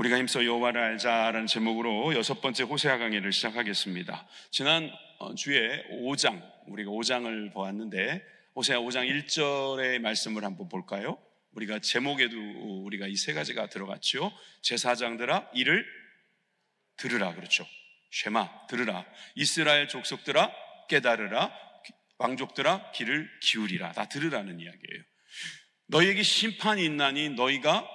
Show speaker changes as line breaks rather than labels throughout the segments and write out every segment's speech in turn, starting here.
우리가 힘써 여호와를 알자라는 제목으로 6번째 호세아 강의를 시작하겠습니다. 지난 주에 5장, 우리가 5장을 보았는데 호세아 5장 1절의 말씀을 한번 볼까요? 우리가 제목에도 우리가 이 세 가지가 들어갔죠. 제사장들아 이를 들으라, 그렇죠. 쉐마, 들으라. 이스라엘 족속들아 깨달으라. 왕족들아 귀를 기울이라. 다 들으라는 이야기예요. 너희에게 심판이 있나니 너희가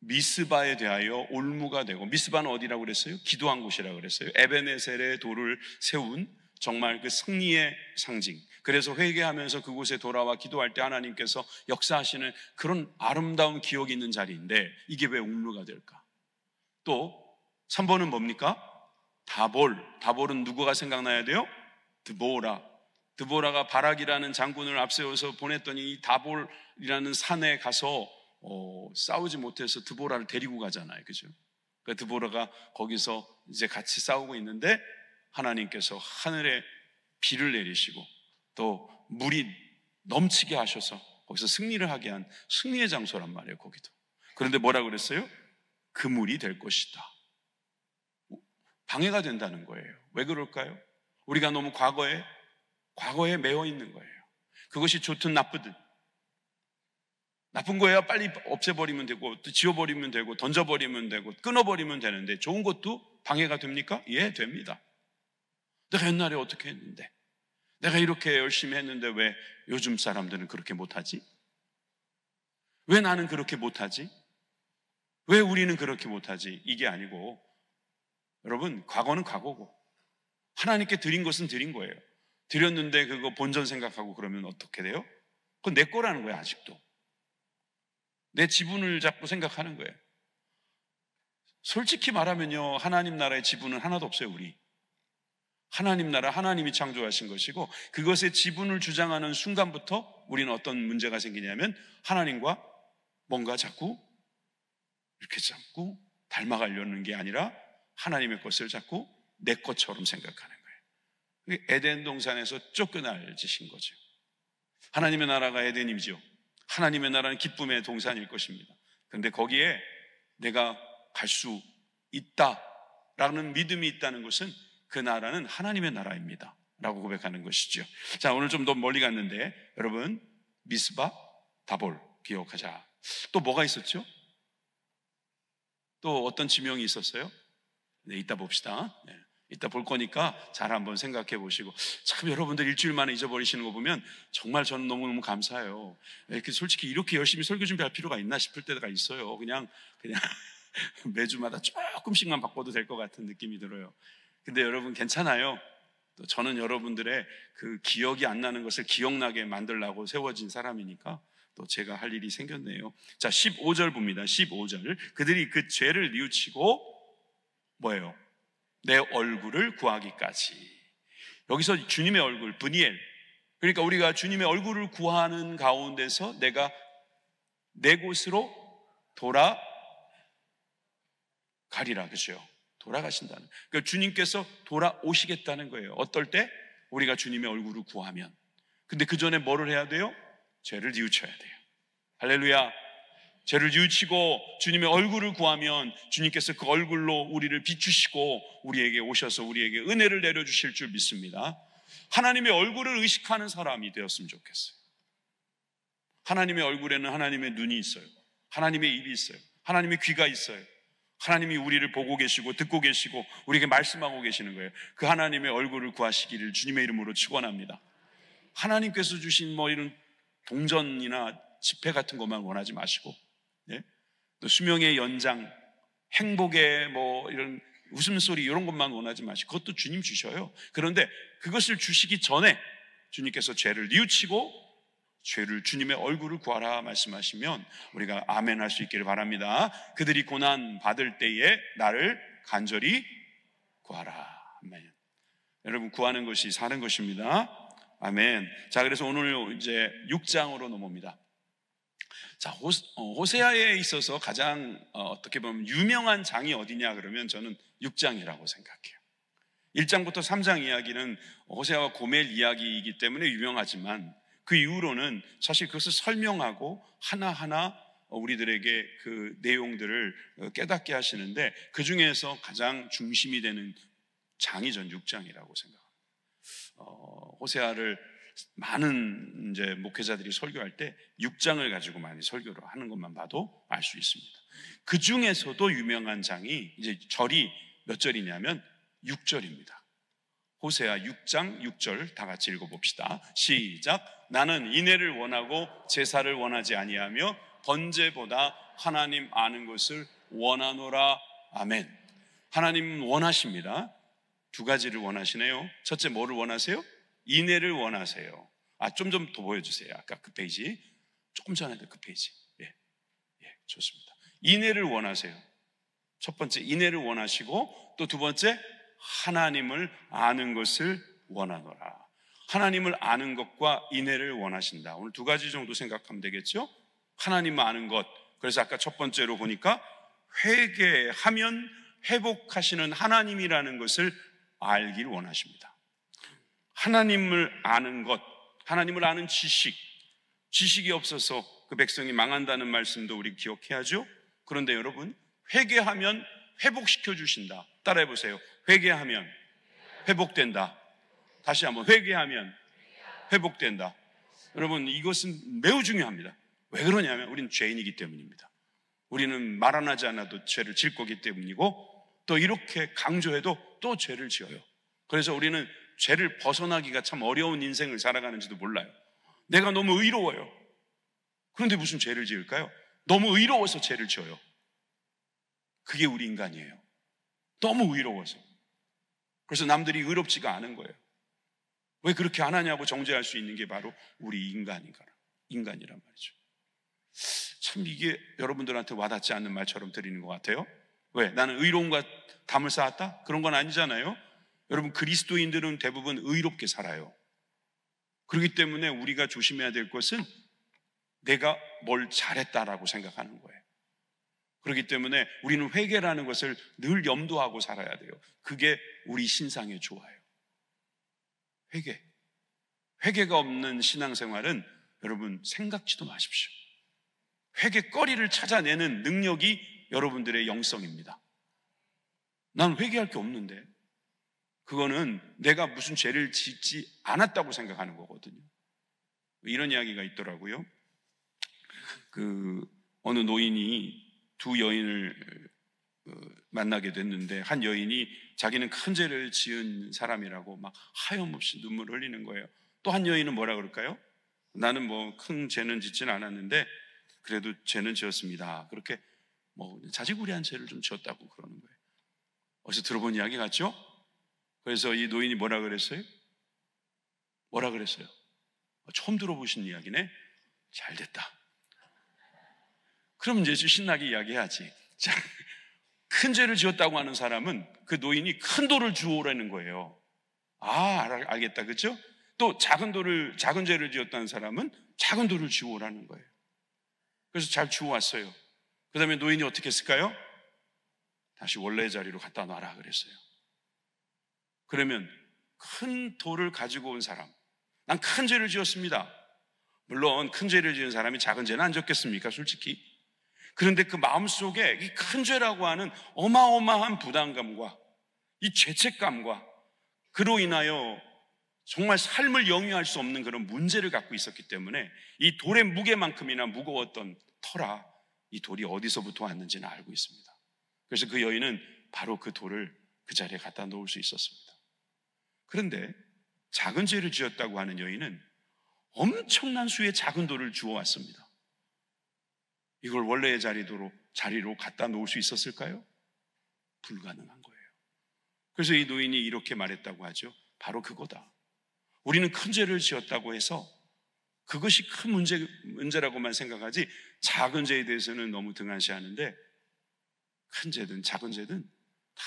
미스바에 대하여 올무가 되고, 미스바는 어디라고 그랬어요? 기도한 곳이라고 그랬어요. 에베네셀의 돌을 세운 정말 그 승리의 상징. 그래서 회개하면서 그곳에 돌아와 기도할 때 하나님께서 역사하시는 그런 아름다운 기억이 있는 자리인데, 이게 왜 올무가 될까? 또 3번은 뭡니까? 다볼은 누구가 생각나야 돼요? 드보라가 바락이라는 장군을 앞세워서 보냈더니 이 다볼이라는 산에 가서 싸우지 못해서 드보라를 데리고 가잖아요, 그죠? 그러니까 드보라가 거기서 이제 같이 싸우고 있는데 하나님께서 하늘에 비를 내리시고 또 물이 넘치게 하셔서 거기서 승리를 하게 한 승리의 장소란 말이에요, 거기도. 그런데 뭐라 그랬어요? 그 물이 될 것이다. 방해가 된다는 거예요. 왜 그럴까요? 우리가 너무 과거에 매여 있는 거예요. 그것이 좋든 나쁘든. 나쁜 거야 빨리 없애버리면 되고, 또 지워버리면 되고, 던져버리면 되고, 끊어버리면 되는데, 좋은 것도 방해가 됩니까? 예, 됩니다. 내가 옛날에 어떻게 했는데, 내가 이렇게 열심히 했는데 왜 요즘 사람들은 그렇게 못하지? 왜 나는 그렇게 못하지? 왜 우리는 그렇게 못하지? 이게 아니고, 여러분, 과거는 과거고 하나님께 드린 것은 드린 거예요. 드렸는데 그거 본전 생각하고 그러면 어떻게 돼요? 그건 내 거라는 거예요. 아직도 내 지분을 잡고 생각하는 거예요. 솔직히 말하면요, 하나님 나라의 지분은 하나도 없어요. 우리 하나님 나라, 하나님이 창조하신 것이고, 그것의 지분을 주장하는 순간부터 우리는 어떤 문제가 생기냐면, 하나님과 뭔가 자꾸 닮아가려는 게 아니라 하나님의 것을 자꾸 내 것처럼 생각하는 거예요. 에덴 동산에서 쫓겨날 짓인 거죠. 하나님의 나라가 에덴이죠. 하나님의 나라는 기쁨의 동산일 것입니다. 그런데 거기에 내가 갈 수 있다라는 믿음이 있다는 것은 그 나라는 하나님의 나라입니다 라고 고백하는 것이죠. 자, 오늘 좀 더 멀리 갔는데, 여러분, 미스바, 다볼 기억하자. 또 뭐가 있었죠? 또 어떤 지명이 있었어요? 네, 이따 봅시다. 네, 이따 볼 거니까 잘 한번 생각해 보시고. 참, 여러분들 일주일 만에 잊어버리시는 거 보면 정말 저는 너무너무 감사해요. 이렇게 솔직히 이렇게 열심히 설교 준비할 필요가 있나 싶을 때가 있어요. 그냥 매주마다 조금씩만 바꿔도 될 것 같은 느낌이 들어요. 근데 여러분 괜찮아요. 또 저는 여러분들의 그 기억이 안 나는 것을 기억나게 만들려고 세워진 사람이니까 또 제가 할 일이 생겼네요. 자, 15절 봅니다. 15절. 그들이 그 죄를 뉘우치고 뭐예요? 내 얼굴을 구하기까지. 여기서 주님의 얼굴, 브니엘. 그러니까 우리가 주님의 얼굴을 구하는 가운데서 내가 내 곳으로 돌아가리라, 그죠? 돌아가신다는. 그러니까 주님께서 돌아오시겠다는 거예요. 어떨 때? 우리가 주님의 얼굴을 구하면. 근데 그 전에 뭐를 해야 돼요? 죄를 뉘우쳐야 돼요. 할렐루야. 죄를 뉘우치고 주님의 얼굴을 구하면 주님께서 그 얼굴로 우리를 비추시고 우리에게 오셔서 우리에게 은혜를 내려주실 줄 믿습니다. 하나님의 얼굴을 의식하는 사람이 되었으면 좋겠어요. 하나님의 얼굴에는 하나님의 눈이 있어요. 하나님의 입이 있어요. 하나님의 귀가 있어요. 하나님이 우리를 보고 계시고 듣고 계시고 우리에게 말씀하고 계시는 거예요. 그 하나님의 얼굴을 구하시기를 주님의 이름으로 축원합니다. 하나님께서 주신 이런 동전이나 지폐 같은 것만 원하지 마시고, 예? 또 수명의 연장, 행복의 이런 웃음소리 이런 것만 원하지 마시고, 그것도 주님 주셔요. 그런데 그것을 주시기 전에 주님께서 죄를 뉘우치고 주님의 얼굴을 구하라 말씀하시면 우리가 아멘 할 수 있기를 바랍니다. 그들이 고난 받을 때에 나를 간절히 구하라. 아멘. 여러분, 구하는 것이 사는 것입니다. 아멘. 자, 그래서 오늘 이제 6장으로 넘어옵니다. 자, 호세아에 있어서 가장 어떻게 보면 유명한 장이 어디냐 그러면 저는 6장이라고 생각해요. 1장부터 3장 이야기는 호세아와 고멜 이야기이기 때문에 유명하지만 그 이후로는 사실 그것을 설명하고 하나하나 우리들에게 그 내용들을 깨닫게 하시는데, 그 중에서 가장 중심이 되는 장이 전 6장이라고 생각합니다. 호세아를 많은 이제 목회자들이 설교할 때 6장을 가지고 많이 설교를 하는 것만 봐도 알 수 있습니다. 그 중에서도 유명한 장이 이제 절이 몇 절이냐면 6절입니다. 호세아 6장 6절 다 같이 읽어봅시다. 시작. 나는 인애를 원하고 제사를 원하지 아니하며 번제보다 하나님 아는 것을 원하노라. 아멘. 하나님 원하십니다. 두 가지를 원하시네요. 첫째, 뭐를 원하세요? 인애를 원하세요. 좀 더 보여주세요. 아까 그 페이지, 조금 전에도 그 페이지. 예, 좋습니다. 인애를 원하세요. 첫 번째, 인애를 원하시고, 또 두 번째, 하나님을 아는 것을 원하노라. 하나님을 아는 것과 인애를 원하신다. 오늘 두 가지 정도 생각하면 되겠죠? 하나님 아는 것. 그래서 아까 첫 번째로 보니까 회개하면 회복하시는 하나님이라는 것을 알길 원하십니다. 하나님을 아는 것, 하나님을 아는 지식이 없어서 그 백성이 망한다는 말씀도 우리 기억해야죠. 그런데 여러분, 회개하면 회복시켜 주신다. 따라해 보세요. 회개하면 회복된다. 다시 한번, 회개하면 회복된다. 여러분, 이것은 매우 중요합니다. 왜 그러냐면 우리는 죄인이기 때문입니다. 우리는 말 안 하지 않아도 죄를 질 거기 때문이고, 또 이렇게 강조해도 또 죄를 지어요. 그래서 우리는 죄를 벗어나기가 참 어려운 인생을 살아가는지도 몰라요. 내가 너무 의로워요. 그런데 무슨 죄를 지을까요? 너무 의로워서 죄를 지어요. 그게 우리 인간이에요. 너무 의로워서. 그래서 남들이 의롭지가 않은 거예요. 왜 그렇게 안 하냐고 정죄할 수 있는 게 바로 우리 인간이란 말이죠. 참 이게 여러분들한테 와닿지 않는 말처럼 들리는 것 같아요. 왜? 나는 의로움과 담을 쌓았다? 그런 건 아니잖아요. 여러분, 그리스도인들은 대부분 의롭게 살아요. 그렇기 때문에 우리가 조심해야 될 것은 내가 뭘 잘했다라고 생각하는 거예요. 그렇기 때문에 우리는 회개라는 것을 늘 염두하고 살아야 돼요. 그게 우리 신상에 좋아요. 회개가 없는 신앙생활은 여러분 생각지도 마십시오. 회개거리를 찾아내는 능력이 여러분들의 영성입니다. 난 회개할 게 없는데, 그거는 내가 무슨 죄를 짓지 않았다고 생각하는 거거든요. 이런 이야기가 있더라고요. 어느 노인이 두 여인을 만나게 됐는데, 한 여인이 자기는 큰 죄를 지은 사람이라고 막 하염없이 눈물을 흘리는 거예요. 또 한 여인은 뭐라 그럴까요? 나는 뭐 큰 죄는 짓진 않았는데 그래도 죄는 지었습니다. 그렇게 뭐 자지구레한 죄를 좀 지었다고 그러는 거예요. 어디서 들어본 이야기 같죠? 그래서 이 노인이 뭐라 그랬어요? 처음 들어보신 이야기네? 잘 됐다. 그럼 이제 신나게 이야기해야지. 자, 큰 죄를 지었다고 하는 사람은 그 노인이 큰 돌을 주오라는 거예요. 알겠다, 그렇죠? 또 작은 죄를 지었다는 사람은 작은 돌을 주오라는 거예요. 그래서 잘 주워왔어요. 그 다음에 노인이 어떻게 했을까요? 다시 원래 자리로 갖다 놔라 그랬어요. 그러면 큰 돌을 가지고 온 사람, 난 큰 죄를 지었습니다. 물론 큰 죄를 지은 사람이 작은 죄는 안 졌겠습니까? 솔직히. 그런데 그 마음속에 이 큰 죄라고 하는 어마어마한 부담감과 이 죄책감과 그로 인하여 정말 삶을 영위할 수 없는 그런 문제를 갖고 있었기 때문에 이 돌의 무게만큼이나 무거웠던 터라 이 돌이 어디서부터 왔는지는 알고 있습니다. 그래서 그 여인은 바로 그 돌을 그 자리에 갖다 놓을 수 있었습니다. 그런데 작은 죄를 지었다고 하는 여인은 엄청난 수의 작은 돌을 주워왔습니다. 이걸 원래의 자리로 갖다 놓을 수 있었을까요? 불가능한 거예요. 그래서 이 노인이 이렇게 말했다고 하죠. 바로 그거다. 우리는 큰 죄를 지었다고 해서 그것이 큰 문제라고만 생각하지 작은 죄에 대해서는 너무 등한시하는데, 큰 죄든 작은 죄든 다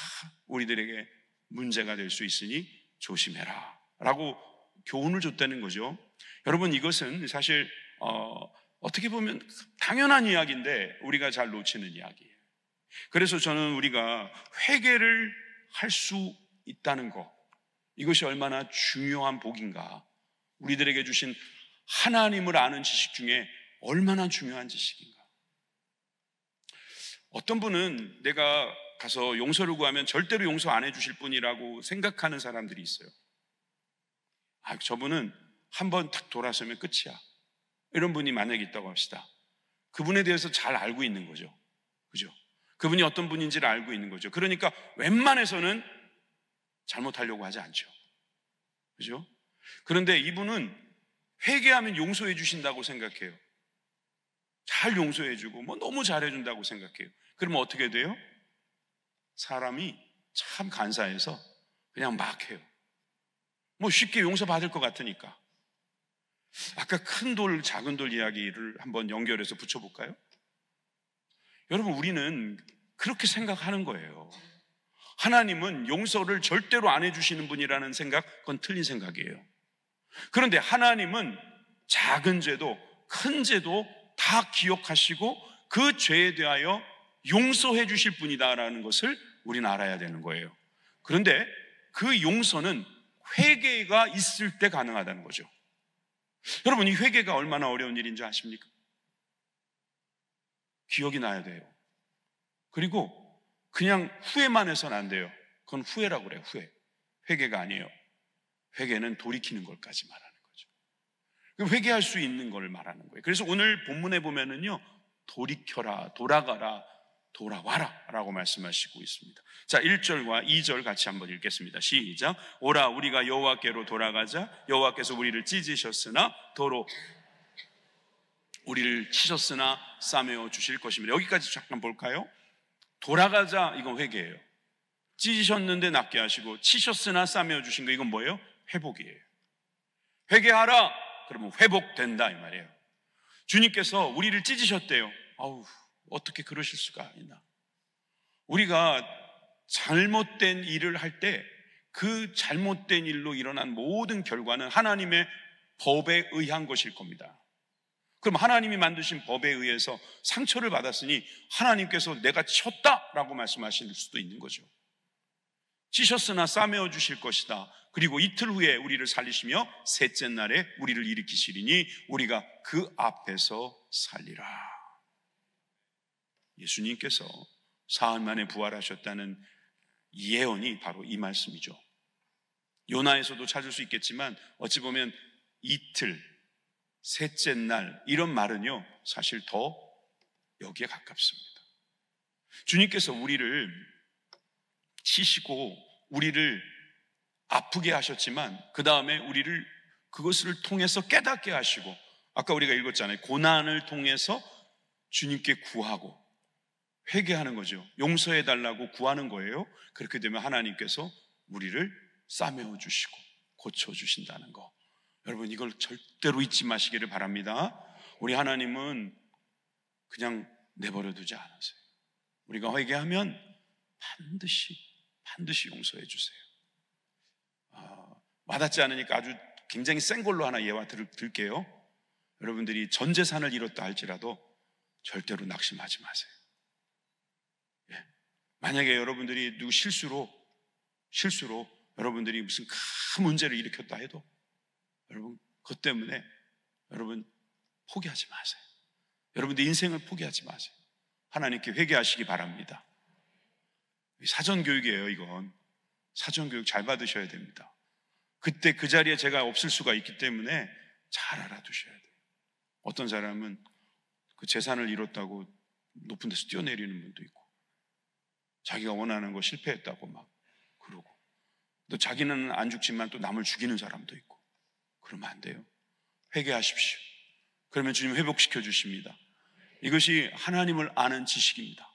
우리들에게 문제가 될 수 있으니 조심해라 라고 교훈을 줬다는 거죠. 여러분, 이것은 사실 어떻게 보면 당연한 이야기인데 우리가 잘 놓치는 이야기예요. 그래서 저는 우리가 회개를 할 수 있다는 것, 이것이 얼마나 중요한 복인가, 우리들에게 주신 하나님을 아는 지식 중에 얼마나 중요한 지식인가. 어떤 분은 내가 가서 용서를 구하면 절대로 용서 안 해주실 분이라고 생각하는 사람들이 있어요. 저분은 한번 탁 돌아서면 끝이야. 이런 분이 만약에 있다고 합시다. 그분에 대해서 잘 알고 있는 거죠. 그죠? 그분이 어떤 분인지를 알고 있는 거죠. 그러니까 웬만해서는 잘못하려고 하지 않죠. 그죠? 그런데 이분은 회개하면 용서해 주신다고 생각해요. 잘 용서해 주고 너무 잘해 준다고 생각해요. 그러면 어떻게 돼요? 사람이 참 간사해서 그냥 막 해요. 쉽게 용서받을 것 같으니까. 아까 큰 돌, 작은 돌 이야기를 한번 연결해서 붙여볼까요? 여러분, 우리는 그렇게 생각하는 거예요. 하나님은 용서를 절대로 안 해주시는 분이라는 생각, 그건 틀린 생각이에요. 그런데 하나님은 작은 죄도 큰 죄도 다 기억하시고 그 죄에 대하여 용서해 주실 분이다라는 것을 우리는 알아야 되는 거예요. 그런데 그 용서는 회개가 있을 때 가능하다는 거죠. 여러분, 이 회개가 얼마나 어려운 일인지 아십니까? 기억이 나야 돼요. 그리고 그냥 후회만 해서는 안 돼요. 그건 후회라고 그래요. 후회. 회개가 아니에요. 회개는 돌이키는 것까지 말하는 거죠. 회개할 수 있는 걸 말하는 거예요. 그래서 오늘 본문에 보면은요, 돌이켜라, 돌아가라, 돌아와라 라고 말씀하시고 있습니다. 자, 1절과 2절 같이 한번 읽겠습니다. 시작. 오라, 우리가 여호와께로 돌아가자. 여호와께서 우리를 찢으셨으나 도로 우리를 치셨으나 싸매어 주실 것입니다. 여기까지 잠깐 볼까요? 돌아가자, 이건 회개예요. 찢으셨는데 낫게 하시고 치셨으나 싸매어 주신 거, 이건 뭐예요? 회복이에요. 회개하라, 그러면 회복된다 이 말이에요. 주님께서 우리를 찢으셨대요. 어떻게 그러실 수가 있나? 우리가 잘못된 일을 할 때 그 잘못된 일로 일어난 모든 결과는 하나님의 법에 의한 것일 겁니다. 그럼 하나님이 만드신 법에 의해서 상처를 받았으니 하나님께서 내가 쳤다라고 말씀하실 수도 있는 거죠. 찢으셨으나 싸매어 주실 것이다. 그리고 이틀 후에 우리를 살리시며 셋째 날에 우리를 일으키시리니 우리가 그 앞에서 살리라. 예수님께서 사흘 만에 부활하셨다는 예언이 바로 이 말씀이죠. 요나에서도 찾을 수 있겠지만 어찌 보면 이틀, 셋째 날 이런 말은요, 사실 더 여기에 가깝습니다. 주님께서 우리를 치시고 우리를 아프게 하셨지만 그 다음에 우리를 그것을 통해서 깨닫게 하시고, 아까 우리가 읽었잖아요. 고난을 통해서 주님께 구하고 회개하는 거죠. 용서해달라고 구하는 거예요. 그렇게 되면 하나님께서 우리를 싸매어 주시고 고쳐주신다는 거, 여러분 이걸 절대로 잊지 마시기를 바랍니다. 우리 하나님은 그냥 내버려 두지 않으세요. 우리가 회개하면 반드시 용서해 주세요. 와닿지 않으니까 아주 굉장히 센 걸로 하나 예화 들게요. 여러분들이 전 재산을 잃었다 할지라도 절대로 낙심하지 마세요. 만약에 여러분들이 누구 실수로 여러분들이 무슨 큰 문제를 일으켰다 해도 여러분 그것 때문에 여러분 포기하지 마세요. 여러분들 인생을 포기하지 마세요. 하나님께 회개하시기 바랍니다. 사전교육이에요. 이건 사전교육 잘 받으셔야 됩니다. 그때 그 자리에 제가 없을 수가 있기 때문에 잘 알아두셔야 돼요. 어떤 사람은 그 재산을 잃었다고 높은 데서 뛰어내리는 분도 있고, 자기가 원하는 거 실패했다고 막 그러고, 또 자기는 안 죽지만 또 남을 죽이는 사람도 있고. 그러면 안 돼요. 회개하십시오. 그러면 주님 회복시켜 주십니다. 이것이 하나님을 아는 지식입니다.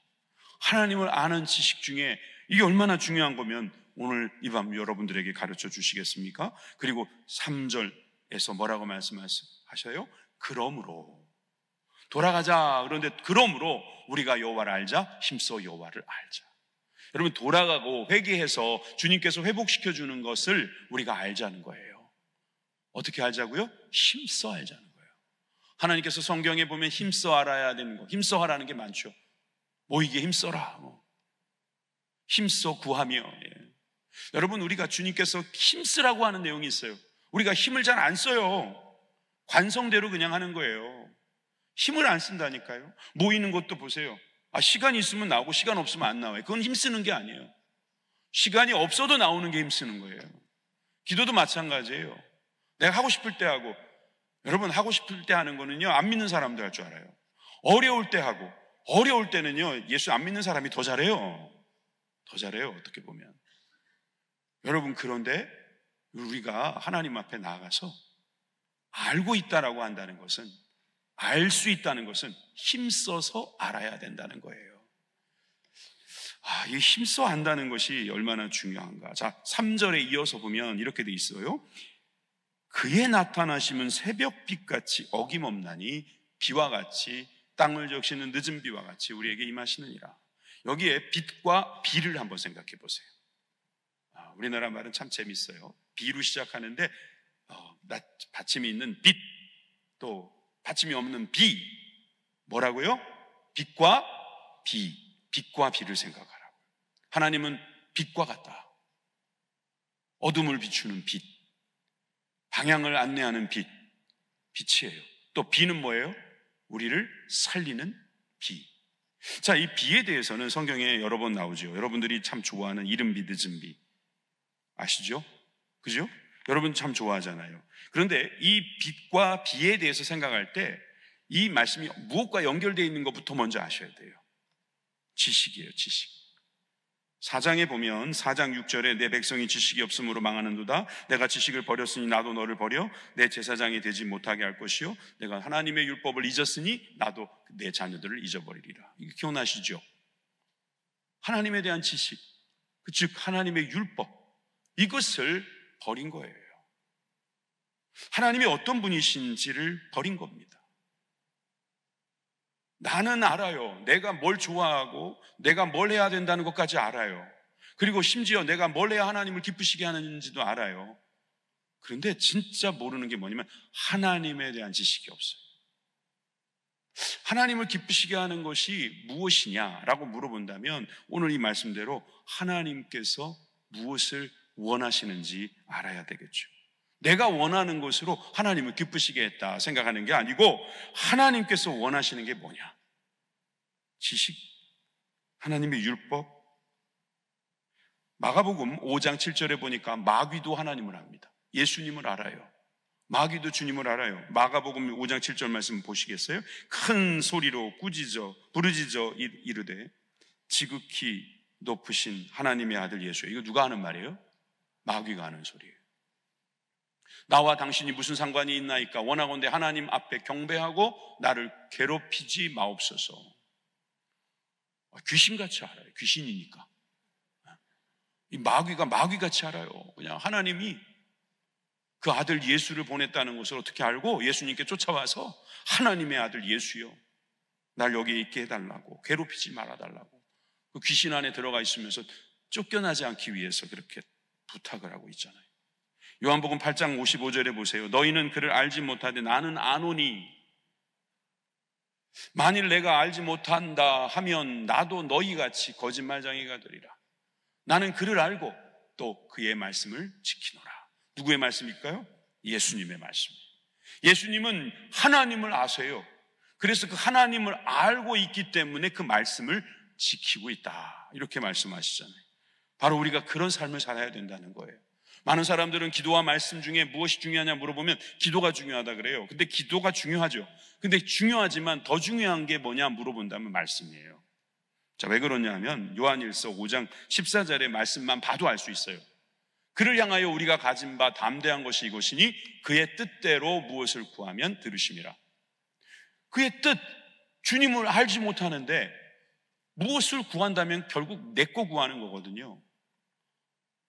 하나님을 아는 지식 중에 이게 얼마나 중요한 거면 오늘 이 밤 여러분들에게 가르쳐 주시겠습니까? 그리고 3절에서 뭐라고 말씀하셔요? 그러므로 돌아가자. 그런데 그러므로 우리가 여호와를 알자. 힘써 여호와를 알자. 여러분, 돌아가고 회개해서 주님께서 회복시켜 주는 것을 우리가 알자는 거예요. 어떻게 알자고요? 힘써 알자는 거예요. 하나님께서 성경에 보면 힘써 알아야 되는 거, 힘써 하라는 게 많죠. 모이게 힘써라, 힘써 구하며. 여러분, 우리가 주님께서 힘쓰라고 하는 내용이 있어요. 우리가 힘을 잘 안 써요. 관성대로 그냥 하는 거예요. 힘을 안 쓴다니까요. 모이는 것도 보세요. 시간이 있으면 나오고 시간 없으면 안 나와요. 그건 힘쓰는 게 아니에요. 시간이 없어도 나오는 게 힘쓰는 거예요. 기도도 마찬가지예요. 내가 하고 싶을 때 하고, 여러분 하고 싶을 때 하는 거는요, 안 믿는 사람들 할 줄 알아요. 어려울 때 하고, 어려울 때는요, 예수 안 믿는 사람이 더 잘해요. 더 잘해요, 어떻게 보면. 여러분, 그런데 우리가 하나님 앞에 나아가서 알고 있다라고 한다는 것은, 알 수 있다는 것은 힘써서 알아야 된다는 거예요. 이 힘써 안다는 것이 얼마나 중요한가. 자, 3절에 이어서 보면 이렇게 돼 있어요. 그의 나타나심은 새벽빛같이 어김없나니 비와 같이 땅을 적시는 늦은 비와 같이 우리에게 임하시느니라. 여기에 빛과 비를 한번 생각해 보세요. 우리나라 말은 참 재밌어요. 비로 시작하는데 받침이 있는 빛, 또 받침이 없는 비. 뭐라고요? 빛과 비. 빛과 비를 생각하라고. 하나님은 빛과 같다. 어둠을 비추는 빛, 방향을 안내하는 빛, 빛이에요. 또 비는 뭐예요? 우리를 살리는 비. 자, 이 비에 대해서는 성경에 여러 번 나오죠. 여러분들이 참 좋아하는 이른 비, 늦은 비 아시죠? 그죠? 여러분 참 좋아하잖아요. 그런데 이 빛과 비에 대해서 생각할 때 이 말씀이 무엇과 연결되어 있는 것부터 먼저 아셔야 돼요. 지식이에요, 지식. 4장에 보면 4장 6절에 내 백성이 지식이 없으므로 망하는도다. 내가 지식을 버렸으니 나도 너를 버려 내 제사장이 되지 못하게 할 것이요 내가 하나님의 율법을 잊었으니 나도 내 자녀들을 잊어버리리라. 이게 기억나시죠? 하나님에 대한 지식, 즉 하나님의 율법, 이것을 버린 거예요. 하나님이 어떤 분이신지를 버린 겁니다. 나는 알아요. 내가 뭘 좋아하고 내가 뭘 해야 된다는 것까지 알아요. 그리고 심지어 내가 뭘 해야 하나님을 기쁘시게 하는지도 알아요. 그런데 진짜 모르는 게 뭐냐면 하나님에 대한 지식이 없어요. 하나님을 기쁘시게 하는 것이 무엇이냐라고 물어본다면 오늘 이 말씀대로 하나님께서 무엇을 원하시는지 알아야 되겠죠. 내가 원하는 것으로 하나님을 기쁘시게 했다 생각하는 게 아니고 하나님께서 원하시는 게 뭐냐? 지식, 하나님의 율법. 마가복음 5장 7절에 보니까 마귀도 하나님을 압니다. 예수님을 알아요. 마귀도 주님을 알아요. 마가복음 5장 7절 말씀 보시겠어요? 큰 소리로 꾸짖어 부르짖어 이르되 지극히 높으신 하나님의 아들 예수여. 이거 누가 하는 말이에요? 마귀가 하는 소리예요. 나와 당신이 무슨 상관이 있나이까? 원하건대 하나님 앞에 경배하고 나를 괴롭히지 마옵소서. 귀신같이 알아요. 귀신이니까. 이 마귀가 마귀같이 알아요. 그냥 하나님이 그 아들 예수를 보냈다는 것을 어떻게 알고 예수님께 쫓아와서 하나님의 아들 예수여, 날 여기에 있게 해달라고, 괴롭히지 말아달라고 그 귀신 안에 들어가 있으면서 쫓겨나지 않기 위해서 그렇게 부탁을 하고 있잖아요. 요한복음 8장 55절에 보세요. 너희는 그를 알지 못하되 나는 아노니 만일 내가 알지 못한다 하면 나도 너희같이 거짓말쟁이가 되리라. 나는 그를 알고 또 그의 말씀을 지키노라. 누구의 말씀일까요? 예수님의 말씀. 예수님은 하나님을 아세요. 그래서 그 하나님을 알고 있기 때문에 그 말씀을 지키고 있다, 이렇게 말씀하시잖아요. 바로 우리가 그런 삶을 살아야 된다는 거예요. 많은 사람들은 기도와 말씀 중에 무엇이 중요하냐 물어보면 기도가 중요하다 그래요. 근데 기도가 중요하죠. 근데 중요하지만 더 중요한 게 뭐냐 물어본다면 말씀이에요. 자, 왜 그러냐 하면 요한일서 5장 14절의 말씀만 봐도 알 수 있어요. 그를 향하여 우리가 가진 바 담대한 것이 이것이니 그의 뜻대로 무엇을 구하면 들으심이라. 그의 뜻, 주님을 알지 못하는데 무엇을 구한다면 결국 내 거 구하는 거거든요.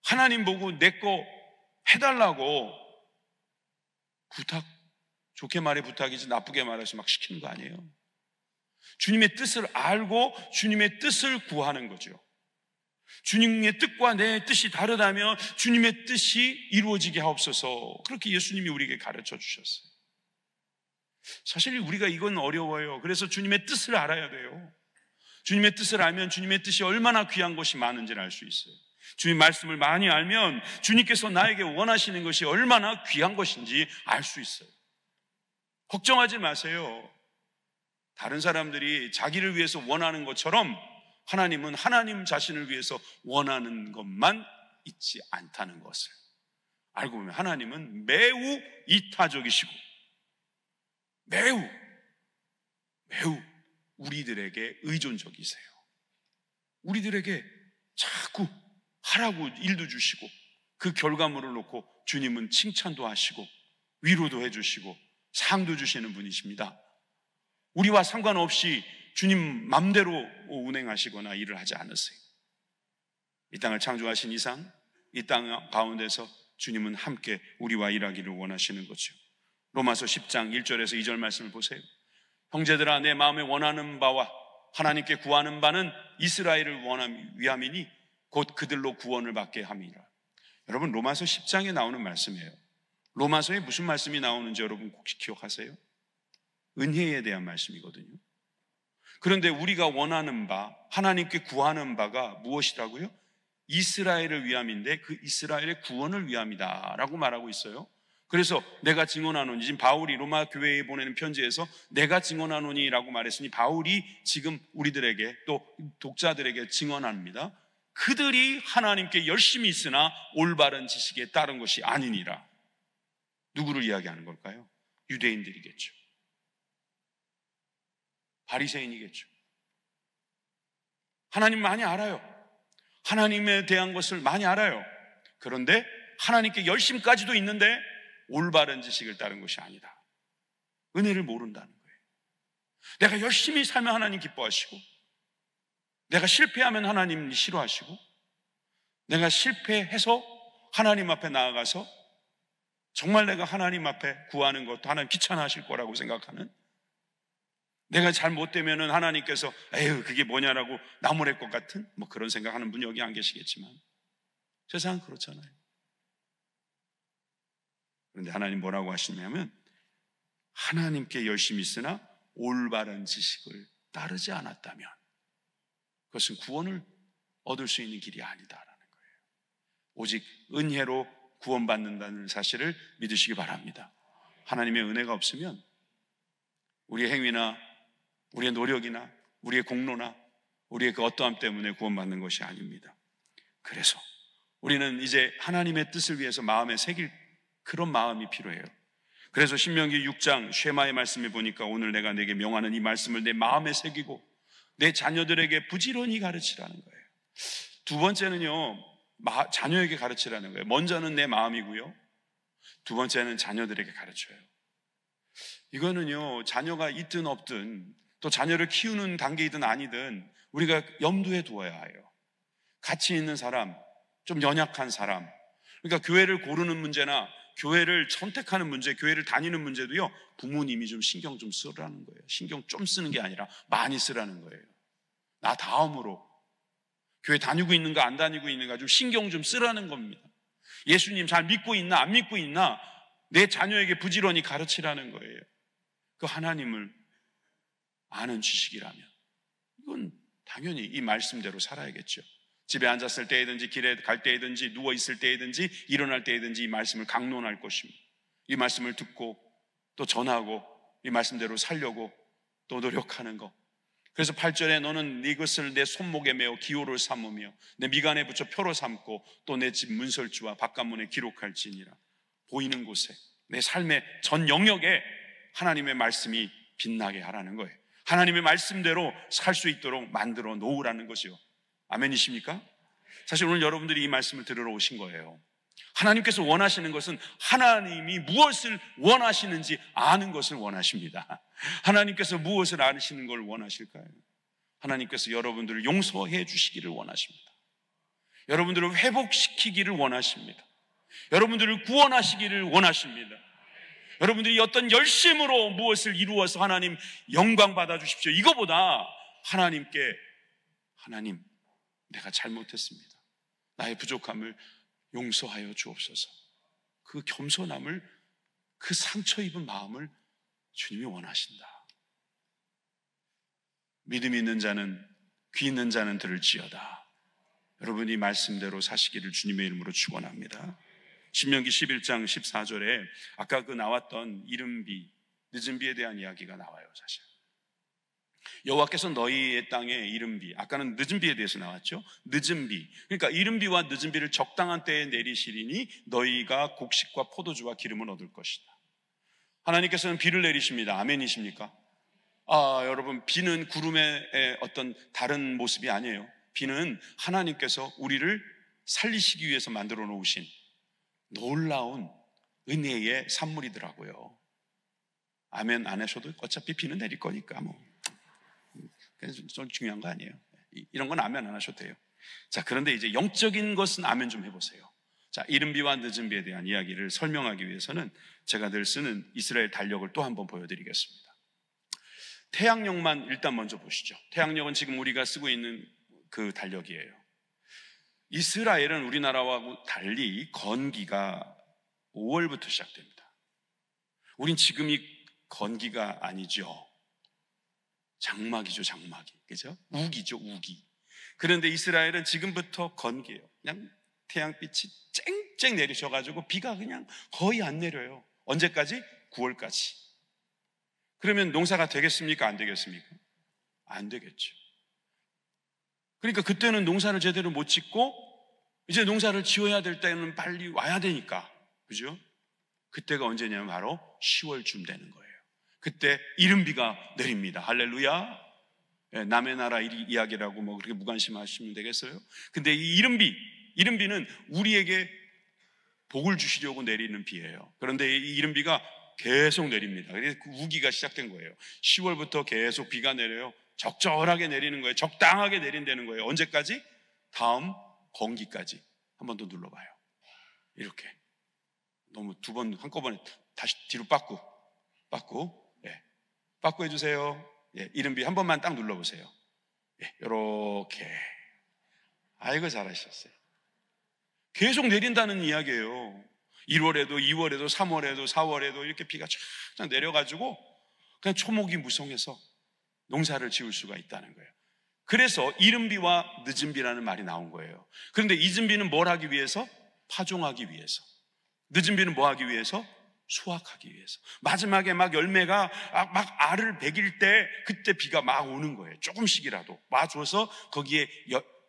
하나님 보고 내 거 해달라고 부탁, 좋게 말해 부탁이지 나쁘게 말해서 막 시키는 거 아니에요. 주님의 뜻을 알고 주님의 뜻을 구하는 거죠. 주님의 뜻과 내 뜻이 다르다면 주님의 뜻이 이루어지게 하옵소서, 그렇게 예수님이 우리에게 가르쳐 주셨어요. 사실 우리가 이건 어려워요. 그래서 주님의 뜻을 알아야 돼요. 주님의 뜻을 알면 주님의 뜻이 얼마나 귀한 것이 많은지를 알 수 있어요. 주님 말씀을 많이 알면 주님께서 나에게 원하시는 것이 얼마나 귀한 것인지 알 수 있어요. 걱정하지 마세요. 다른 사람들이 자기를 위해서 원하는 것처럼 하나님은 하나님 자신을 위해서 원하는 것만 있지 않다는 것을 알고 보면 하나님은 매우 이타적이시고 매우 우리들에게 의존적이세요. 우리들에게 자꾸 하라고 일도 주시고 그 결과물을 놓고 주님은 칭찬도 하시고 위로도 해주시고 상도 주시는 분이십니다. 우리와 상관없이 주님 맘대로 운행하시거나 일을 하지 않으세요. 이 땅을 창조하신 이상 이 땅 가운데서 주님은 함께 우리와 일하기를 원하시는 거죠. 로마서 10장 1절에서 2절 말씀을 보세요. 형제들아, 내 마음에 원하는 바와 하나님께 구하는 바는 이스라엘을 위함이니 곧 그들로 구원을 받게 함이라. 여러분, 로마서 10장에 나오는 말씀이에요. 로마서에 무슨 말씀이 나오는지 여러분 혹시 기억하세요? 은혜에 대한 말씀이거든요. 그런데 우리가 원하는 바, 하나님께 구하는 바가 무엇이라고요? 이스라엘을 위함인데 그 이스라엘의 구원을 위함이다 라고 말하고 있어요. 그래서 내가 증언하노니, 지금 바울이 로마 교회에 보내는 편지에서 내가 증언하노니 라고 말했으니 바울이 지금 우리들에게 또 독자들에게 증언합니다. 그들이 하나님께 열심히 있으나 올바른 지식에 따른 것이 아니니라. 누구를 이야기하는 걸까요? 유대인들이겠죠. 바리새인이겠죠. 하나님 많이 알아요. 하나님에 대한 것을 많이 알아요. 그런데 하나님께 열심까지도 있는데 올바른 지식을 따른 것이 아니다. 은혜를 모른다는 거예요. 내가 열심히 살면 하나님 기뻐하시고, 내가 실패하면 하나님 싫어하시고, 내가 실패해서 하나님 앞에 나아가서 정말 내가 하나님 앞에 구하는 것도 하나님 귀찮아하실 거라고 생각하는, 내가 잘못되면 하나님께서 에휴 그게 뭐냐라고 나무랄 것 같은 그런 생각하는 분이 여기 안 계시겠지만 세상은 그렇잖아요. 그런데 하나님 뭐라고 하시냐면 하나님께 열심히 있으나 올바른 지식을 따르지 않았다면 그것은 구원을 얻을 수 있는 길이 아니다라는 거예요. 오직 은혜로 구원받는다는 사실을 믿으시기 바랍니다. 하나님의 은혜가 없으면 우리의 행위나 우리의 노력이나 우리의 공로나 우리의 그 어떠함 때문에 구원받는 것이 아닙니다. 그래서 우리는 이제 하나님의 뜻을 위해서 마음에 새길 그런 마음이 필요해요. 그래서 신명기 6장 쉐마의 말씀에 보니까 오늘 내가 내게 명하는 이 말씀을 내 마음에 새기고 내 자녀들에게 부지런히 가르치라는 거예요. 두 번째는요, 자녀에게 가르치라는 거예요. 먼저는 내 마음이고요, 두 번째는 자녀들에게 가르쳐요. 이거는요, 자녀가 있든 없든 또 자녀를 키우는 단계이든 아니든 우리가 염두에 두어야 해요. 가치 있는 사람, 좀 연약한 사람, 그러니까 교회를 고르는 문제나 교회를 선택하는 문제, 교회를 다니는 문제도요, 부모님이 좀 신경 좀 쓰라는 거예요. 신경 좀 쓰는 게 아니라 많이 쓰라는 거예요. 나 다음으로 교회 다니고 있는가 안 다니고 있는가 좀 신경 좀 쓰라는 겁니다. 예수님 잘 믿고 있나 안 믿고 있나 내 자녀에게 부지런히 가르치라는 거예요. 그 하나님을 아는 지식이라면 이건 당연히 이 말씀대로 살아야겠죠. 집에 앉았을 때이든지 길에 갈 때이든지 누워있을 때이든지 일어날 때이든지 이 말씀을 강론할 것입니다. 이 말씀을 듣고 또 전하고 이 말씀대로 살려고 또 노력하는 것. 그래서 8절에 너는 네 것을 내 손목에 메어 기호를 삼으며 내 미간에 붙여 표로 삼고 또 내 집 문설주와 바깥문에 기록할지니라. 보이는 곳에 내 삶의 전 영역에 하나님의 말씀이 빛나게 하라는 거예요. 하나님의 말씀대로 살 수 있도록 만들어 놓으라는 것이요. 아멘이십니까? 사실 오늘 여러분들이 이 말씀을 들으러 오신 거예요. 하나님께서 원하시는 것은 하나님이 무엇을 원하시는지 아는 것을 원하십니다. 하나님께서 무엇을 아시는 걸 원하실까요? 하나님께서 여러분들을 용서해 주시기를 원하십니다. 여러분들을 회복시키기를 원하십니다. 여러분들을 구원하시기를 원하십니다. 여러분들이 어떤 열심으로 무엇을 이루어서 하나님 영광 받아주십시오. 이거보다 하나님께 하나님 내가 잘못했습니다. 나의 부족함을 용서하여 주옵소서. 그 겸손함을, 그 상처 입은 마음을 주님이 원하신다. 믿음이 있는 자는, 귀 있는 자는 들을지어다. 여러분이 말씀대로 사시기를 주님의 이름으로 축원합니다. 신명기 11장 14절에 아까 그 나왔던 이른비, 늦은비에 대한 이야기가 나와요. 사실 여호와께서 너희의 땅에 이른 비, 아까는 늦은 비에 대해서 나왔죠. 늦은 비, 그러니까 이른 비와 늦은 비를 적당한 때에 내리시리니 너희가 곡식과 포도주와 기름을 얻을 것이다. 하나님께서는 비를 내리십니다. 아멘이십니까? 여러분, 비는 구름의 어떤 다른 모습이 아니에요. 비는 하나님께서 우리를 살리시기 위해서 만들어 놓으신 놀라운 은혜의 산물이더라고요. 아멘 안 하셔도 어차피 비는 내릴 거니까 그래서 좀 중요한 거 아니에요. 이런 건 아멘 안 하셔도 돼요. 자, 그런데 이제 영적인 것은 아멘 좀 해보세요. 자, 이른 비와 늦은 비에 대한 이야기를 설명하기 위해서는 제가 늘 쓰는 이스라엘 달력을 또 한번 보여드리겠습니다. 태양력만 일단 먼저 보시죠. 태양력은 지금 우리가 쓰고 있는 그 달력이에요. 이스라엘은 우리나라와 달리 건기가 5월부터 시작됩니다. 우린 지금이 건기가 아니죠. 장막이죠, 장막이. 그죠? 우기죠, 우기. 그런데 이스라엘은 지금부터 건기예요. 그냥 태양빛이 쨍쨍 내리셔가지고 비가 그냥 거의 안 내려요. 언제까지? 9월까지. 그러면 농사가 되겠습니까? 안 되겠습니까? 안 되겠죠. 그러니까 그때는 농사를 제대로 못 짓고 이제 농사를 지어야 될 때는 빨리 와야 되니까. 그죠? 그때가 언제냐면 바로 10월쯤 되는 거예요. 그때 이른 비가 내립니다. 할렐루야. 남의 나라 이야기라고 그렇게 무관심하시면 되겠어요? 근데 이 이른 비는 우리에게 복을 주시려고 내리는 비예요. 그런데 이 이른 비가 계속 내립니다. 그래서 우기가 시작된 거예요. 10월부터 계속 비가 내려요. 적절하게 내리는 거예요. 적당하게 내린다는 거예요. 언제까지? 다음 건기까지. 한 번 더 눌러봐요. 이렇게. 너무 두 번 한꺼번에 다시 뒤로 빠꾸. 빠꾸 해주세요. 이른 비 한 번만 딱 눌러보세요. 이렇게. 아이고, 잘하셨어요. 계속 내린다는 이야기예요. 1월에도 2월에도 3월에도 4월에도 이렇게 비가 쫙 내려가지고 그냥 초목이 무성해서 농사를 지을 수가 있다는 거예요. 그래서 이른 비와 늦은 비라는 말이 나온 거예요. 그런데 이른 비는 뭘 하기 위해서? 파종하기 위해서. 늦은 비는 뭐 하기 위해서? 수확하기 위해서. 마지막에 막 열매가 막 알을 베길 때 그때 비가 막 오는 거예요. 조금씩이라도 와줘서 거기에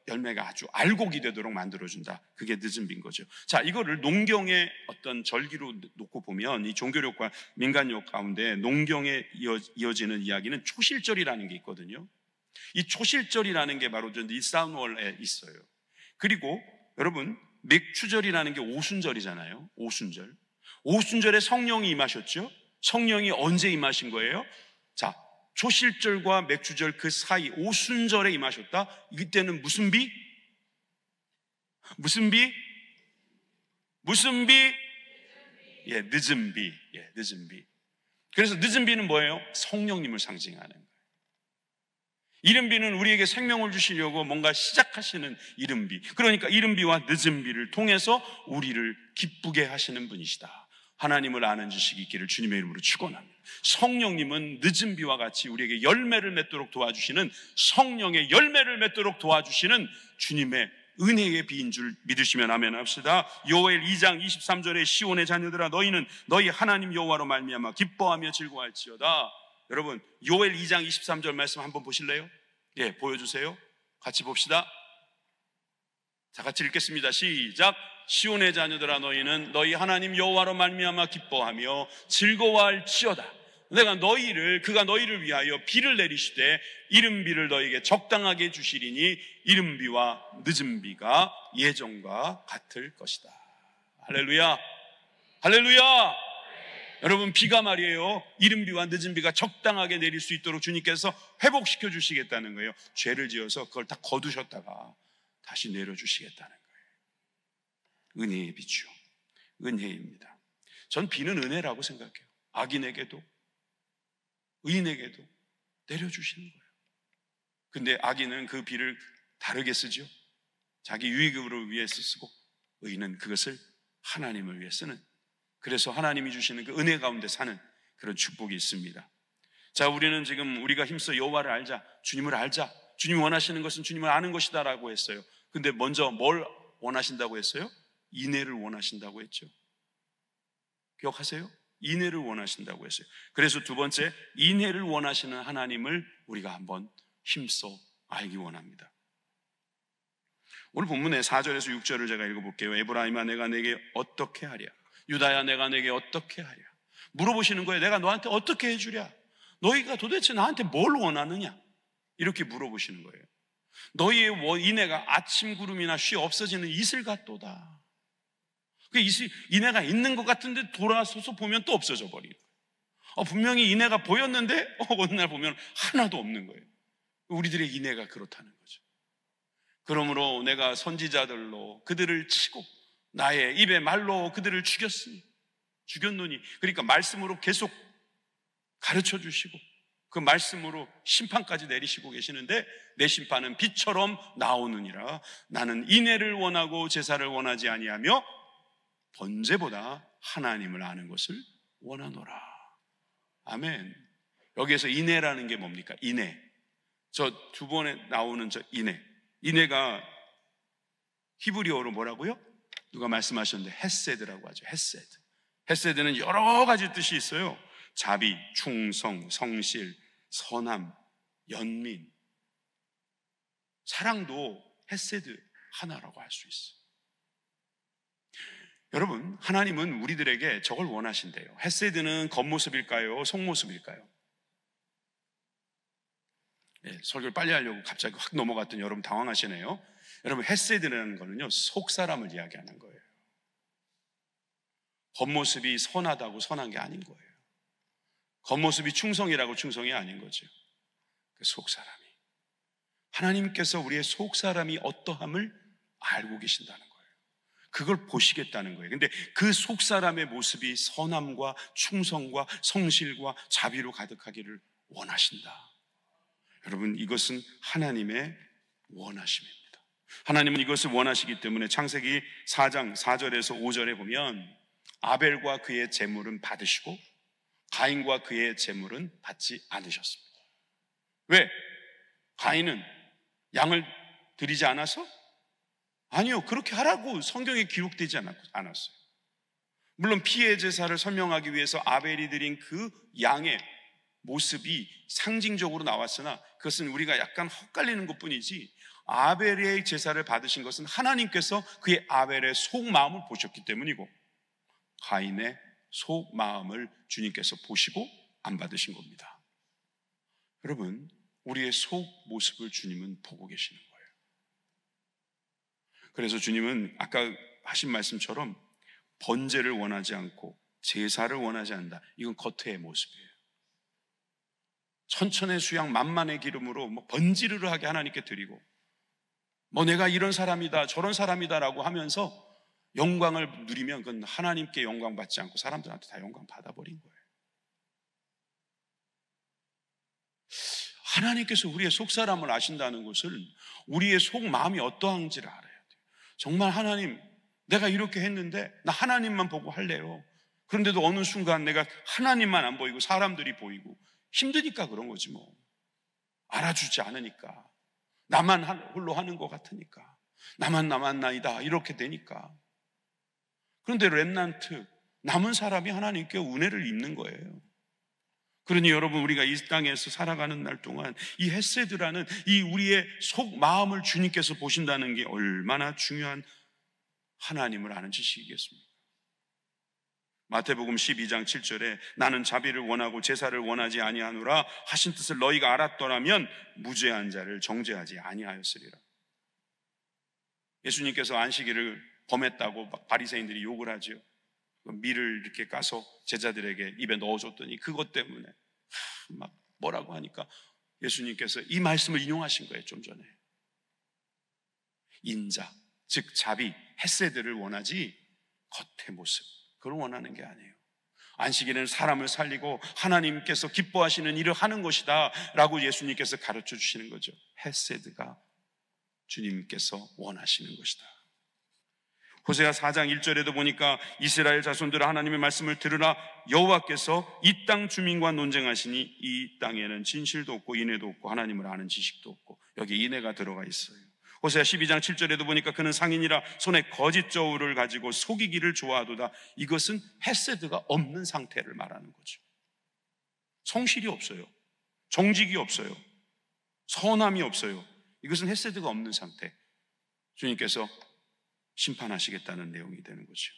열매가 아주 알곡이 되도록 만들어준다. 그게 늦은 비인 거죠. 자, 이거를 농경의 어떤 절기로 놓고 보면 이 종교력과 민간력 가운데 농경에 이어지는 이야기는 초실절이라는 게 있거든요. 이 초실절이라는 게 바로 일산월에 있어요. 그리고 여러분, 맥추절이라는 게 오순절이잖아요. 오순절에 성령이 임하셨죠. 성령이 언제 임하신 거예요? 자, 초실절과 맥추절 그 사이 오순절에 임하셨다. 이때는 무슨 비? 무슨 비? 늦은 비. 늦은 비. 그래서 늦은 비는 뭐예요? 성령님을 상징하는 거예요. 이른 비는 우리에게 생명을 주시려고 뭔가 시작하시는 이른 비. 그러니까 이른 비와 늦은 비를 통해서 우리를 기쁘게 하시는 분이시다. 하나님을 아는 지식이 있기를 주님의 이름으로 축원합니다. 성령님은 늦은 비와 같이 우리에게 열매를 맺도록 도와주시는, 성령의 열매를 맺도록 도와주시는 주님의 은혜의 비인 줄 믿으시면 아멘 합시다. 요엘 2장 23절에 시온의 자녀들아 너희는 너희 하나님 여호와로 말미암아 기뻐하며 즐거워할지어다. 여러분, 요엘 2장 23절 말씀 한번 보실래요? 보여주세요. 같이 봅시다. 자, 같이 읽겠습니다. 시작. 시온의 자녀들아 너희는 너희 하나님 여호와로 말미암아 기뻐하며 즐거워할지어다. 그가 너희를 위하여 비를 내리시되 이른 비를 너희에게 적당하게 주시리니 이른 비와 늦은 비가 예정과 같을 것이다. 할렐루야. 할렐루야. 여러분, 비가 말이에요, 이른 비와 늦은 비가 적당하게 내릴 수 있도록 주님께서 회복시켜 주시겠다는 거예요. 죄를 지어서 그걸 다 거두셨다가 다시 내려주시겠다는 거예요. 은혜의 비추, 은혜입니다. 전 비는 은혜라고 생각해요. 악인에게도 의인에게도 내려주시는 거예요. 근데 악인은 그 비를 다르게 쓰죠. 자기 유익을 위해서 쓰고, 의인은 그것을 하나님을 위해 쓰는, 그래서 하나님이 주시는 그 은혜 가운데 사는 그런 축복이 있습니다. 자, 우리는 지금 우리가 힘써 여호와를 알자, 주님을 알자, 주님이 원하시는 것은 주님을 아는 것이다 라고 했어요. 근데 먼저 뭘 원하신다고 했어요? 인애를 원하신다고 했죠. 기억하세요? 인애를 원하신다고 했어요. 그래서 두 번째, 인애를 원하시는 하나님을 우리가 한번 힘써 알기 원합니다. 오늘 본문의 4절에서 6절을 제가 읽어볼게요. 에브라임아 내가 내게 어떻게 하랴? 유다야 내가 내게 어떻게 하랴? 물어보시는 거예요. 내가 너한테 어떻게 해주랴? 너희가 도대체 나한테 뭘 원하느냐? 이렇게 물어보시는 거예요. 너희의 인애가 아침 구름이나 쉬 없어지는 이슬 같도다. 그 인애가 있는 것 같은데 돌아서서 보면 또 없어져 버리는 거예요. 분명히 인애가 보였는데 어느 날 보면 하나도 없는 거예요. 우리들의 인애가 그렇다는 거죠. 그러므로 내가 선지자들로 그들을 치고 나의 입의 말로 그들을 죽였노니, 그러니까 말씀으로 계속 가르쳐 주시고 그 말씀으로 심판까지 내리시고 계시는데, 내 심판은 빛처럼 나오느니라. 나는 인애를 원하고 제사를 원하지 아니하며 번제보다 하나님을 아는 것을 원하노라. 아멘. 여기에서 인애라는 게 뭡니까? 인애. 저 두 번에 나오는 저 인애가 히브리어로 뭐라고요? 누가 말씀하셨는데 헤세드라고 하죠. 헤세드. 헤세드는 여러 가지 뜻이 있어요. 자비, 충성, 성실, 선함, 연민. 사랑도 헤세드 하나라고 할 수 있어요. 여러분, 하나님은 우리들에게 저걸 원하신대요. 헤세드는 겉모습일까요? 속모습일까요? 네, 설교를 빨리 하려고 갑자기 확 넘어갔더니 여러분 당황하시네요. 여러분, 헤세드라는 거는요, 속 사람을 이야기하는 거예요. 겉모습이 선하다고 선한 게 아닌 거예요. 겉모습이 충성이라고 충성이 아닌 거죠. 그 속 사람이. 하나님께서 우리의 속 사람이 어떠함을 알고 계신다는 거예요. 그걸 보시겠다는 거예요. 근데 그 속 사람의 모습이 선함과 충성과 성실과 자비로 가득하기를 원하신다. 여러분, 이것은 하나님의 원하심입니다. 하나님은 이것을 원하시기 때문에 창세기 4장 4절에서 5절에 보면 아벨과 그의 제물은 받으시고 가인과 그의 제물은 받지 않으셨습니다. 왜? 가인은 양을 드리지 않아서? 아니요, 그렇게 하라고 성경에 기록되지 않았어요. 물론 피의 제사를 설명하기 위해서 아벨이 드린 그 양의 모습이 상징적으로 나왔으나 그것은 우리가 약간 헛갈리는 것뿐이지, 아벨의 제사를 받으신 것은 하나님께서 그의 아벨의 속마음을 보셨기 때문이고 가인의 속마음을 주님께서 보시고 안 받으신 겁니다. 여러분, 우리의 속 모습을 주님은 보고 계시는 거예요. 그래서 주님은 아까 하신 말씀처럼 번제를 원하지 않고 제사를 원하지 않는다. 이건 겉의 모습이에요. 천천의 수양 만만의 기름으로 번지르르 하게 하나님께 드리고 내가 이런 사람이다 저런 사람이다라고 하면서 영광을 누리면 그건 하나님께 영광 받지 않고 사람들한테 다 영광 받아버린 거예요. 하나님께서 우리의 속사람을 아신다는 것을 우리의 속마음이 어떠한지를 알아야 돼요. 정말 하나님, 내가 이렇게 했는데 나 하나님만 보고 할래요. 그런데도 어느 순간 내가 하나님만 안 보이고 사람들이 보이고 힘드니까 그런 거지 뭐. 알아주지 않으니까. 나만 홀로 하는 것 같으니까. 나만 나이다 이렇게 되니까. 그런데 렘넌트, 남은 사람이 하나님께 은혜를 입는 거예요. 그러니 여러분, 우리가 이 땅에서 살아가는 날 동안 이 헤세드라는 이 우리의 속 마음을 주님께서 보신다는 게 얼마나 중요한 하나님을 아는 지식이겠습니까? 마태복음 12장 7절에 나는 자비를 원하고 제사를 원하지 아니하노라 하신 뜻을 너희가 알았더라면 무죄한 자를 정죄하지 아니하였으리라. 예수님께서 안식일을 범했다고 바리새인들이 욕을 하죠. 밀을 이렇게 까서 제자들에게 입에 넣어줬더니 그것 때문에 막 뭐라고 하니까 예수님께서 이 말씀을 인용하신 거예요. 좀 전에. 인자, 즉 자비, 헤세드를 원하지 겉의 모습, 그걸 원하는 게 아니에요. 안식일에는 사람을 살리고 하나님께서 기뻐하시는 일을 하는 것이다 라고 예수님께서 가르쳐 주시는 거죠. 헤세드가 주님께서 원하시는 것이다. 호세아 4장 1절에도 보니까 이스라엘 자손들아 하나님의 말씀을 들으라. 여호와께서 이 땅 주민과 논쟁하시니 이 땅에는 진실도 없고 인애도 없고 하나님을 아는 지식도 없고. 여기 인애가 들어가 있어요. 호세아 12장 7절에도 보니까 그는 상인이라 손에 거짓 저울을 가지고 속이기를 좋아하도다. 이것은 헤세드가 없는 상태를 말하는 거죠. 성실이 없어요. 정직이 없어요. 선함이 없어요. 이것은 헤세드가 없는 상태. 주님께서 심판하시겠다는 내용이 되는 거죠.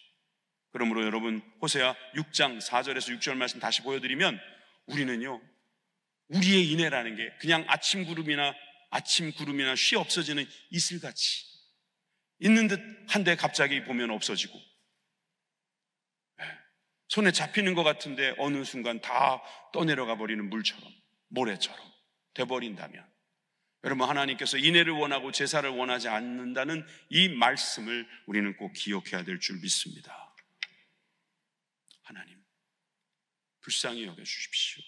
그러므로 여러분, 호세아 6장 4절에서 6절 말씀 다시 보여드리면, 우리는요, 우리의 인애라는 게 그냥 아침 구름이나 쉬 없어지는 이슬같이 있는 듯 한데 갑자기 보면 없어지고, 손에 잡히는 것 같은데 어느 순간 다 떠내려가 버리는 물처럼, 모래처럼 돼버린다면, 여러분, 하나님께서 인애를 원하고 제사를 원하지 않는다는 이 말씀을 우리는 꼭 기억해야 될 줄 믿습니다. 하나님, 불쌍히 여겨주십시오.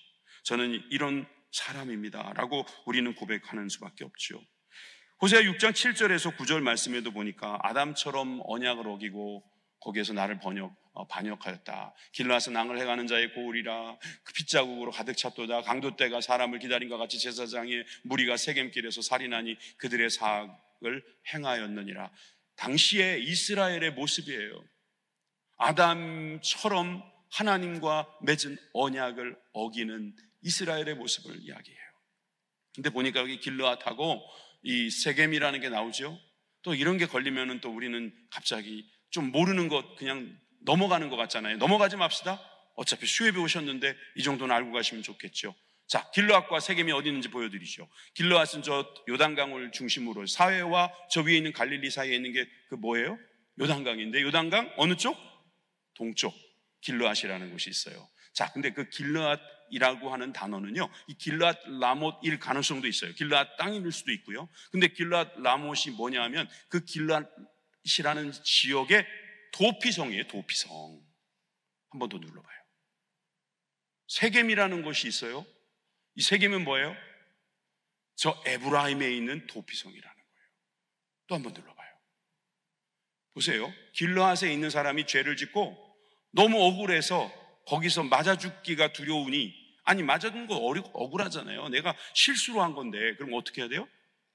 저는 이런 사람입니다 라고 우리는 고백하는 수밖에 없죠. 호세아 6장 7절에서 9절 말씀에도 보니까 아담처럼 언약을 어기고 거기에서 나를 반역하였다. 길라앗은 낭을 행하는 자의 고울이라. 그 핏자국으로 가득 찼도다. 강도떼가 사람을 기다린 것 같이 제사장의 무리가 세겜길에서 살인하니 그들의 사악을 행하였느니라. 당시의 이스라엘의 모습이에요. 아담처럼 하나님과 맺은 언약을 어기는 이스라엘의 모습을 이야기해요. 근데 보니까 여기 길르앗하고 이 세겜이라는 게 나오죠. 또 이런 게 걸리면은 또 우리는 갑자기 좀 모르는 것 그냥 넘어가는 것 같잖아요. 넘어가지 맙시다. 어차피 수협에 오셨는데 이 정도는 알고 가시면 좋겠죠. 자, 길르앗과 세겜이 어디 있는지 보여드리죠. 길르앗은 저 요단강을 중심으로 사회와 저 위에 있는 갈릴리 사이에 있는 게 그 뭐예요? 요단강인데, 요단강 어느 쪽? 동쪽 길르앗이라는 곳이 있어요. 자, 근데 그 길르앗이라고 하는 단어는요, 이 길르앗 라못일 가능성도 있어요. 길르앗 땅일 수도 있고요. 근데 길르앗 라못이 뭐냐 하면 그 길르앗이라는 지역의 도피성이에요. 도피성. 한 번 더 눌러봐요. 세겜이라는 곳이 있어요. 이 세겜은 뭐예요? 저 에브라임에 있는 도피성이라는 거예요. 또 한 번 눌러봐요. 보세요. 길르앗에 있는 사람이 죄를 짓고 너무 억울해서 거기서 맞아 죽기가 두려우니, 아니 맞아준 거 억울하잖아요. 내가 실수로 한 건데 그럼 어떻게 해야 돼요?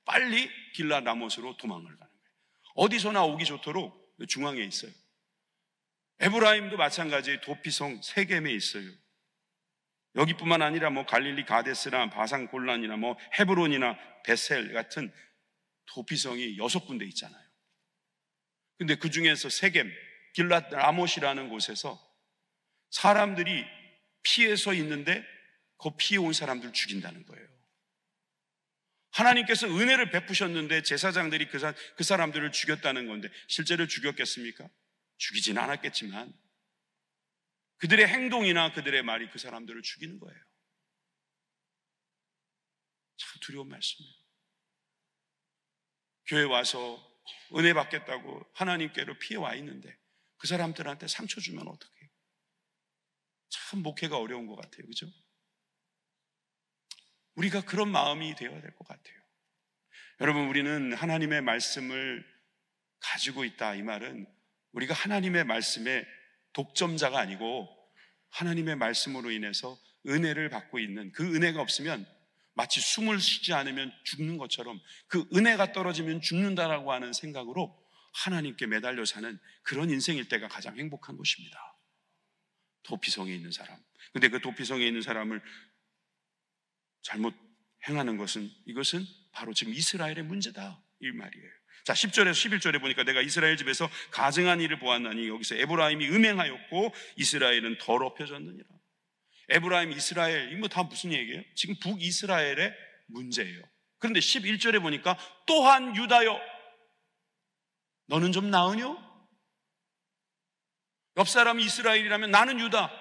빨리 길르앗 라못으로 도망을 가는 거예요. 어디서나 오기 좋도록 중앙에 있어요. 에브라임도 마찬가지 도피성 세겜에 있어요. 여기뿐만 아니라 뭐 갈릴리 가데스나 바산 골란이나 뭐 헤브론이나 베셀 같은 도피성이 6군데 있잖아요. 근데 그 중에서 세겜, 길르앗 라못이라는 곳에서 사람들이 피해서 있는데 그 피해 온 사람들 죽인다는 거예요. 하나님께서 은혜를 베푸셨는데 제사장들이 그 사람들을 죽였다는 건데, 실제로 죽였겠습니까? 죽이진 않았겠지만 그들의 행동이나 그들의 말이 그 사람들을 죽이는 거예요. 참 두려운 말씀이에요. 교회 와서 은혜 받겠다고 하나님께로 피해 와 있는데 그 사람들한테 상처 주면 어떡해요? 참 목회가 어려운 것 같아요. 그죠? 우리가 그런 마음이 되어야 될 것 같아요. 여러분, 우리는 하나님의 말씀을 가지고 있다. 이 말은 우리가 하나님의 말씀의 독점자가 아니고 하나님의 말씀으로 인해서 은혜를 받고 있는, 그 은혜가 없으면 마치 숨을 쉬지 않으면 죽는 것처럼 그 은혜가 떨어지면 죽는다라고 하는 생각으로 하나님께 매달려 사는 그런 인생일 때가 가장 행복한 것입니다. 도피성에 있는 사람. 근데 그 도피성에 있는 사람을 잘못 행하는 것은, 이것은 바로 지금 이스라엘의 문제다 이 말이에요. 자, 10절에서 11절에 보니까 내가 이스라엘 집에서 가증한 일을 보았나니, 여기서 에브라임이 음행하였고 이스라엘은 더럽혀졌느니라. 에브라임, 이스라엘, 이거 다 무슨 얘기예요? 지금 북이스라엘의 문제예요. 그런데 11절에 보니까 또한 유다여 너는 좀 나으뇨? 옆 사람이 이스라엘이라면 나는 유다.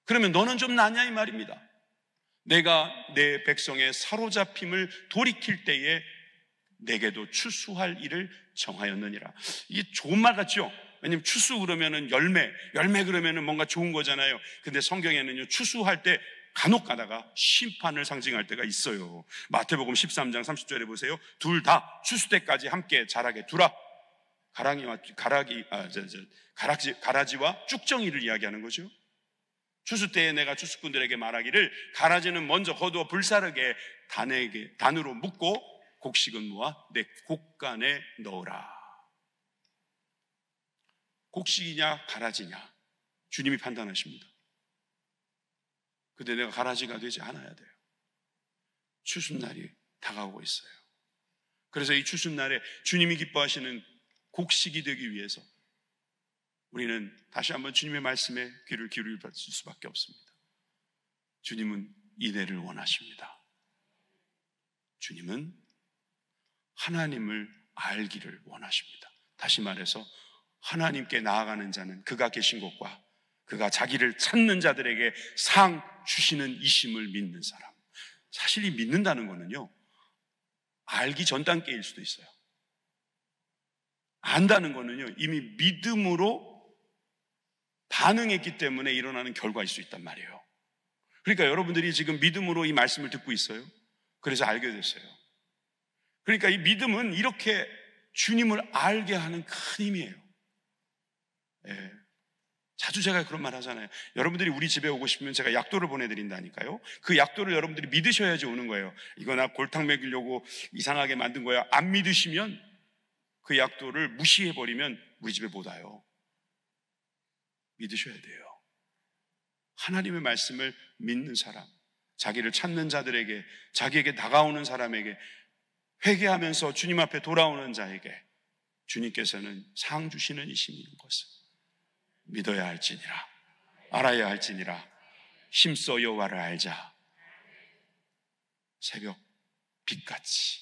그러면 너는 좀 나냐 이 말입니다. 내가 내 백성의 사로잡힘을 돌이킬 때에 내게도 추수할 일을 정하였느니라. 이게 좋은 말 같죠? 왜냐면 추수 그러면은 열매 그러면은 뭔가 좋은 거잖아요. 근데 성경에는요, 추수할 때 간혹 가다가 심판을 상징할 때가 있어요. 마태복음 13장 30절에 보세요. 둘 다 추수 때까지 함께 자라게 두라. 가라지와 쭉정이를 이야기하는 거죠. 추수 때에 내가 추수꾼들에게 말하기를, 가라지는 먼저 거두어 불사르게 단으로 묶고 곡식은 모아 내 곡간에 넣으라. 곡식이냐 가라지냐 주님이 판단하십니다. 근데 내가 가라지가 되지 않아야 돼요. 추수날이 다가오고 있어요. 그래서 이 추수날에 주님이 기뻐하시는 곡식이 되기 위해서 우리는 다시 한번 주님의 말씀에 귀를 기울일 수밖에 없습니다. 주님은 이대를 원하십니다. 주님은 하나님을 알기를 원하십니다. 다시 말해서 하나님께 나아가는 자는 그가 계신 곳과 그가 자기를 찾는 자들에게 상 주시는 이심을 믿는 사람. 사실 이 믿는다는 거는요, 알기 전 단계일 수도 있어요. 안다는 거는요, 이미 믿음으로 반응했기 때문에 일어나는 결과일 수 있단 말이에요. 그러니까 여러분들이 지금 믿음으로 이 말씀을 듣고 있어요. 그래서 알게 됐어요. 그러니까 이 믿음은 이렇게 주님을 알게 하는 큰 힘이에요. 예. 자주 제가 그런 말 하잖아요. 여러분들이 우리 집에 오고 싶으면 제가 약도를 보내드린다니까요. 그 약도를 여러분들이 믿으셔야지 오는 거예요. 이거 나 골탕 먹이려고 이상하게 만든 거야. 안 믿으시면 그 약도를 무시해버리면 우리 집에 못 와요. 믿으셔야 돼요. 하나님의 말씀을 믿는 사람, 자기를 찾는 자들에게, 자기에게 다가오는 사람에게, 회개하면서 주님 앞에 돌아오는 자에게 주님께서는 상 주시는 이심이 있는 것을 믿어야 할지니라, 알아야 할지니라. 힘써 여호와를 알자. 새벽 빛같이,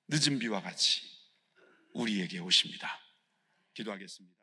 늦은 비와 같이 우리에게 오십니다. 기도하겠습니다.